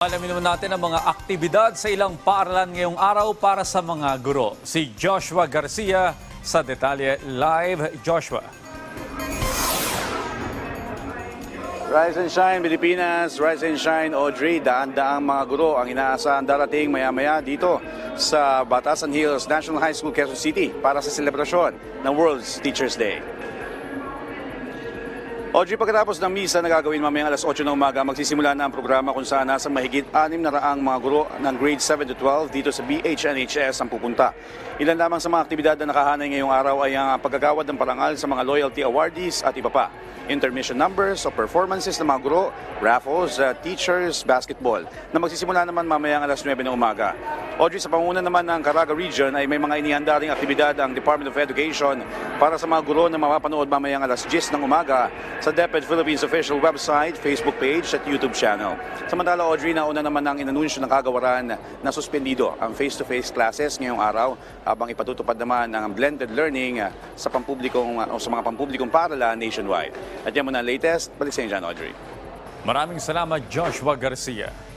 Alamin naman natin ang mga aktibidad sa ilang paaralan ngayong araw para sa mga guro. Si Joshua Garcia sa Detalye Live. Joshua. Rise and Shine Pilipinas, Rise and Shine Audrey, daan-daang mga guro ang inaasahan darating maya-maya dito sa Batasan Hills National High School, Quezon City para sa selebrasyon ng World's Teachers Day. Audrey, pagkatapos ng misa na gagawin mamayang alas 8 ng umaga, magsisimula na ang programa kung saan nasa mahigit 600 mga guro ng grade 7 to 12 dito sa BHNHS ang pupunta. Ilan lamang sa mga aktibidad na nakahanay ngayong araw ay ang paggagawad ng parangal sa mga loyalty awardees at iba pa. Intermission numbers o performances ng mga guro, raffles, teachers, basketball na magsisimula naman mamayang alas 9 ng umaga. Audrey, sa panguna naman ng Caraga Region ay may mga inihanda ring aktibidad ang Department of Education para sa mga guro na mapapanood mamayang alas 10 ng umaga sa DepEd Philippines official website, Facebook page at YouTube channel. Samantala, Audrey, nauna naman ang inanunsyo ng kagawaran na suspendido ang face-to-face classes ngayong araw habang ipatutupad naman ang blended learning sa mga pampublikong paaralan nationwide. At yan muna ang latest. Balik sa inyo dyan, Audrey. Maraming salamat, Joshua Garcia.